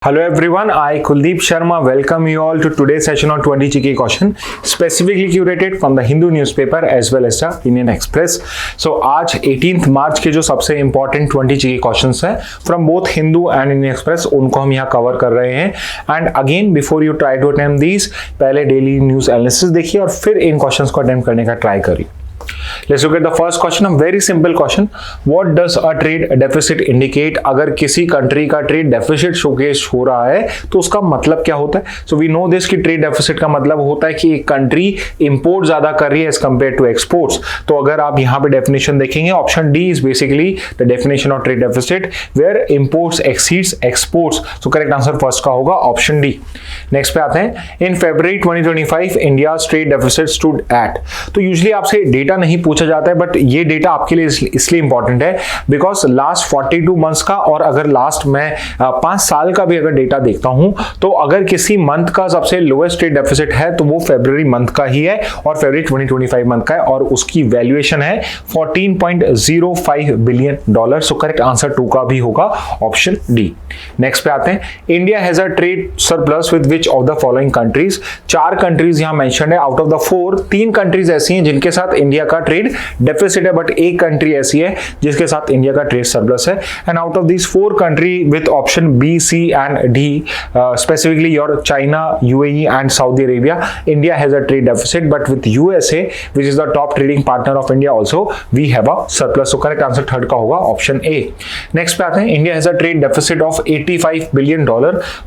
Hello everyone, I Kuldeep Sharma welcome you all to today's session on 20 GK question specifically curated from the Hindu newspaper as well as the Indian Express. So आज 18th मार्च के जो सबसे important 20 GK questions हैं from both Hindu and Indian Express उनको हम यहाँ cover कर रहे हैं. And again before you try to attempt these, पहले daily news analysis देखिए और फिर इन questions को attempt करने का try करिए. Let's look at the first question. A very simple question. What does a trade deficit indicate? अगर किसी कंट्री का ट्रेड डेफिसिट शोकेस हो रहा है तो उसका मतलब क्या होता है? So we know this कि ट्रेड डेफिसिट का मतलब होता है कि एक कंट्री इंपोर्ट ज्यादा कर रही है एज कंपेयर टू एक्सपोर्ट्स. तो अगर आप यहाँ पे डेफिनेशन देखेंगे option D is basically the definition of trade deficit where imports exceeds exports. So correct answer first का होगा ऑप्शन डी. नेक्स्ट पे आते हैं. In February 2025 India trade deficit stood at. तो यूजुअली आपसे डेटा नहीं पूछा जाता है बट ये डेटा आपके लिए इसलिए इंपॉर्टेंट है बिकॉज लास्ट 42 मंथ्स का और अगर लास्ट मैं 5 साल का भी अगर डेटा देखता हूं तो अगर किसी मंथ का सबसे लोएस्ट ट्रेड डेफिसिट है तो वो फरवरी मंथ का ही है और फरवरी 2025 मंथ का है और उसकी वैल्यूएशन है $14.05 बिलियन. सो करेक्ट आंसर 2 का भी होगा ऑप्शन डी. नेक्स्ट पे आते हैं. India has a trade surplus with which of the following countries. 4 countries यहां मेंशन्ड है. आउट ऑफ द 4 3 कंट्रीज ऐसी हैं जिनके साथ इंडिया का ट्रेड डेफिसिट है बट एक कंट्री ऐसी है जिसके साथ इंडिया का ट्रेड सरप्लस है. And out of this 4 country with option B C and D specifically your China UAE and Saudi Arabia India has a trade deficit but with USA which is the top trading partner of India also we have a surplus. So correct answer third का होगा option A. Next पे आते हैं. India has a trade deficit of $85 billion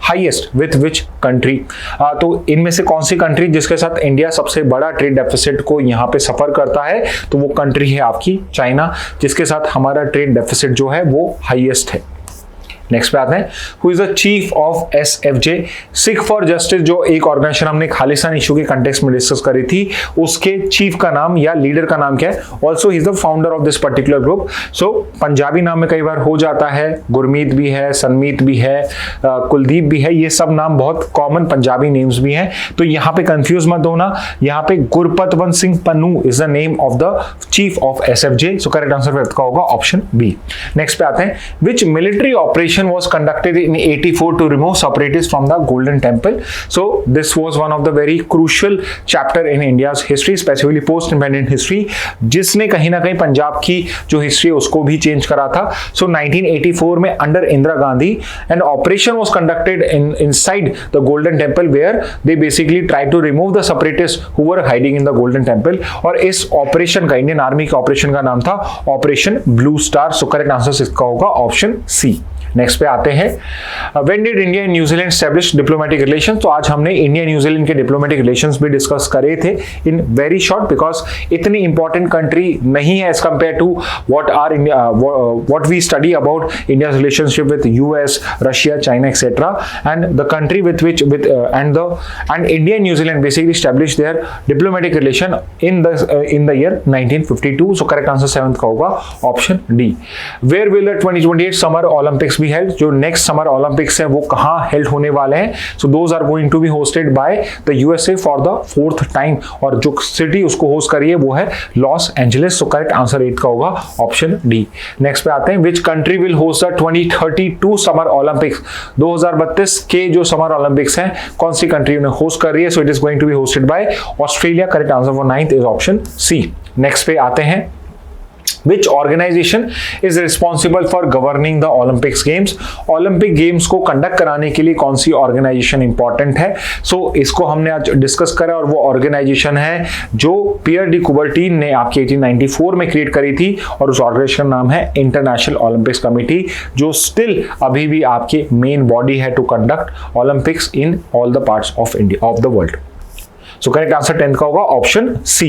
highest with which country. तो इनमें से कौन सी country जिसके साथ इंडिया सबसे बड़ा ट्रेड डेफिसिट को यहां पे सफर करता है तो वो कंट्री है आपकी चाइना जिसके साथ हमारा ट्रेड डेफिसिट जो है वो हाईएस्ट है. नेक्स्ट पे आते हैं. Who is the chief of SFJ. Sikh for justice जो एक ऑर्गेनाइजेशन हमने खालिस्तान इशू के कंटेक्स्ट में डिस्कस करी थी उसके चीफ का नाम या लीडर का नाम क्या है. Also he is the founder of this particular group. So Punjabi नाम में कई बार हो जाता है. गुरमीत भी है, सनमीत भी है, कुलदीप भी है. ये सब नाम बहुत कॉमन पंजाबी नेम्स भी हैं तो यहाँ पे कंफ्यूज मत होना. यहाँ पे Gurpatwant Singh Pannun is the name of the chief of SFJ. So correct answer का होगा ऑप्शन बी. नेक्स्ट पे आते हैं. Which military operation was conducted in 84 to remove separatists from the Golden Temple. So this was one of the very crucial chapter in India's history, specifically post-independent history, जिसने कहीं ना कहीं पंजाब की जो history है उसको भी चेंज करा था. So 1984 में under Indira Gandhi an operation was conducted inside the Golden Temple where they basically tried to remove the separatists who were hiding in the Golden Temple. और इस ऑपरेशन का इंडियन आर्मी के ऑपरेशन का नाम था operation blue star. So correct answer इसका होगा option C. Next पे आते हैं. When did India and New Zealand establish diplomatic relations. तो आज हमने इंडिया न्यूजीलैंड के डिप्लोमेटिक रिलेशंस भी डिस्कस करे थे इन वेरी शॉर्ट बिकॉज इतनी इंपॉर्टेंट कंट्री नहीं है as compare to what we study about India's relationship with US, Russia, China etcetera. And the country with which with and India and New Zealand basically establish there diplomatic relation in the year 1952. So correct answer 7th का होगा option D. Where will the 2028 summer Olympics be held. जो next summer Olympics है वो कहां held होने वाले हैं. So those are going to be hosted by the USA for the 4th time और जो सिटी उसको होस्ट करी है वो है Los Angeles. So correct answer 8 का होगा ऑप्शन डी. नेक्स्ट पे आते हैं. Which country will host the 2032 summer Olympics. 2032 के जो समर ओलंपिक्स हैं कौन सी कंट्री उन्हें होस्ट कर रही है. So it is going to be hosted by Australia. Correct answer for 9th is option C. Next पे आते हैं. Which organization is responsible for governing the Olympics games? Olympic games को कंडक्ट कराने के लिए कौन सी ऑर्गेनाइजेशन इंपॉर्टेंट है. सो इसको हमने आज डिस्कस करा और वो ऑर्गेनाइजेशन है जो पियर डी कुबर्टीन ने आपके 1894 में क्रिएट करी थी और उस ऑर्गेनाइजेशन का नाम है इंटरनेशनल ओलंपिक्स कमिटी जो स्टिल अभी भी आपके मेन बॉडी है to conduct Olympics in all the parts of India of the world. So correct answer 10th का होगा ऑप्शन सी.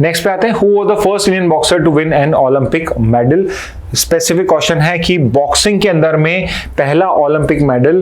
नेक्स्ट पे आते हैं. Who was the first Indian boxer to win an Olympic medal. Specific question है कि boxing के अंदर में पहला ओलंपिक मेडल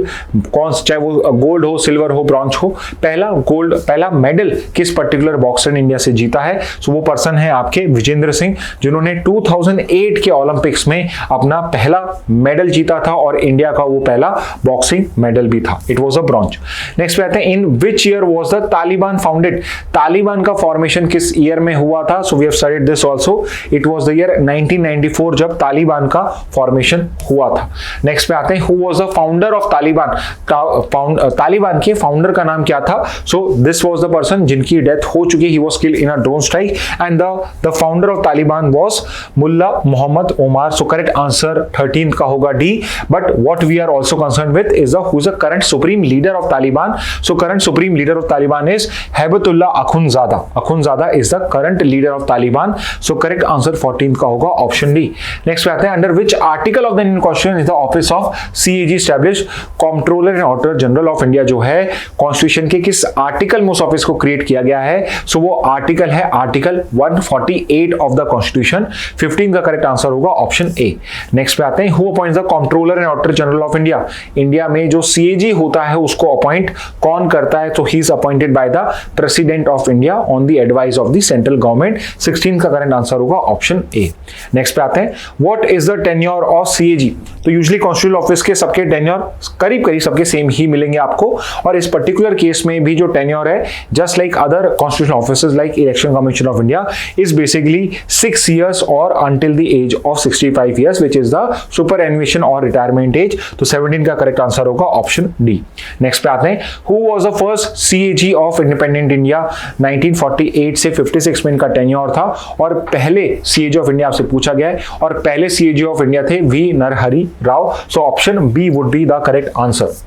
कौन, चाहे वो गोल्ड हो, सिल्वर हो, ब्रॉन्ज हो, पहला मेडल किस पर्टिकुलर बॉक्सर ने इंडिया से जीता है. सो वो पर्सन है आपके विजेंद्र सिंह जिन्होंने 2008 के ओलंपिक्स में अपना पहला मेडल जीता था और इंडिया का वो पहला बॉक्सिंग मेडल भी था. It was a bronze. Next पे आते हैं. In which year was the Taliban founded. Taliban का फॉर्मेशन किस ईयर में हुआ था. So we have studied this also. It was the year 1994 जब तालिबान का फॉर्मेशन हुआ था। नेक्स्ट पे आते हैं, who was the founder of Taliban. Taliban के फाउंडर का नाम क्या था? So this was the person जिनकी डेथ हो चुकी, he was killed in a drone strike and the founder of Taliban was Mullah Mohammad Omar. So correct answer 13th का होगा D. But what we are also concerned with is the who is the current supreme leader of Taliban. So current supreme leader of Taliban is Haibatullah Akhundzada. Akhundzada is the current leader of Taliban. So correct answer 14th का होगा option D. Next पे आते हैं, under which article of the Indian constitution is the office of CAG established. Controller and auditor general of India जो है constitution के किस article में उस ऑफिस को क्रिएट किया गया है? सो वो आर्टिकल है आर्टिकल 148 ऑफ द कॉन्स्टिट्यूशन। 15 का करेक्ट आंसर होगा ऑप्शन ए। नेक्स्ट पे आते हैं, who appoints the controller and auditor general of India. India में जो सीएजी होता है उसको अपॉइंट कौन करता है? तो he is appointed by the president of India on the advice of the central government. 16 का करेक्ट आंसर होगा ऑप्शन ए। नेक्स्ट पे आते हैं, what is the tenure of CAG. तो यूजुअली कॉन्स्टिट्यूशनल ऑफिस के सबके टेन्योर करीब करीब सबके सेम ही मिलेंगे आपको, और इस पर्टिकुलर केस में भी जो टेन्योर है just like other constitutional officers like election commission of India is basically 6 years और until the age of 65 years which is the superannuation और retirement age। तो 17 का करेक्ट आंसर होगा ऑप्शन डी। नेक्स्ट पे आते हैं, who was the first CAG of independent India। 1948 से 56 में इनका टेन्योर था, और पहले CAG ऑफ इंडिया आपसे पूछा गया है, और पहले CAG ऑफ इंडिया थे V Narahari Rao. So option B would be the correct answer.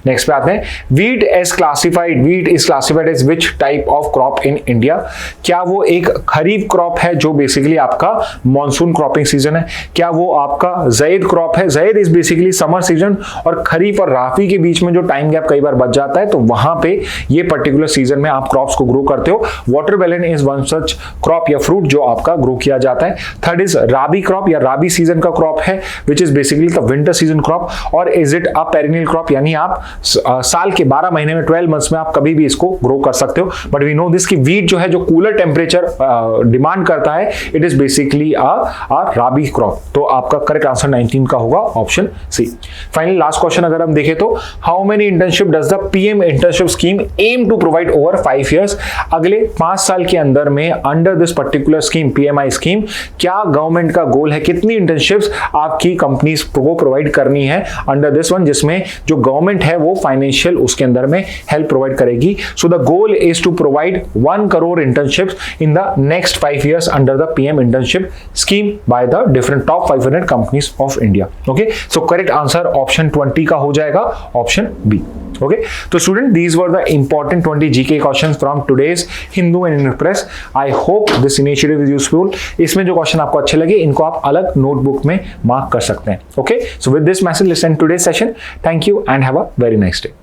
Next पे आते हैं, wheat is classified as which type of crop in India. क्या वो एक खरीफ क्रॉप है जो बेसिकली आपका मॉनसून क्रॉपिंग सीजन है? क्या वो आपका ज़ैद क्रॉप है? ज़ैद इज बेसिकली समर सीजन, और खरीफ और राफी के बीच में जो टाइम गैप कई बार बच जाता है, तो वहां पे ये पर्टिकुलर सीजन में आप क्रॉप्स को ग्रो करते हो। Watermelon is one such crop या फ्रूट जो आपका ग्रो किया जाता है। थर्ड इज राबी क्रॉप या राबी सीजन का क्रॉप है which is basically the winter season crop, और is it a perennial crop, यानी आप साल के 12 महीने में 12 मंथ्स में आप कभी भी इसको ग्रो कर सकते हो। बट वी नो दिस कि वीट जो है जो कूलर टेम्परेचर डिमांड करता है, it is basically a rabi crop. तो आपका करेक्ट आंसर 19 का होगा option C. Finally last question अगर हम देखें तो, how many internship does the PM internship scheme aim to provide over 5 years। अगले 5 साल के अंदर में under this particular scheme PMI scheme क्या गवर्नमेंट का गोल है? कितनी इंटर्नशिप्स आपकी कंपनीज को प्रोवाइड करनी है अंडर दिस वन, जिसमें जो गवर्नमेंट है वो फाइनेंशियल उसके अंदर में हेल्प प्रोवाइड करेगी। So the goal is to provide 1 crore internships in the next 5 years under the PM internship scheme by the different top 500 companies of India. Okay, so correct answer option 20 का हो जाएगा option B. Okay, तो student these were the important 20 GK questions from today's Hindu and Indian Express। I hope this initiative is useful। इसमें जो question आपको अच्छे लगे इनको आप अलग नोटबुक में मार्क कर सकते हैं। Okay, so with this message let's end today's session। Thank you and have a very nice day।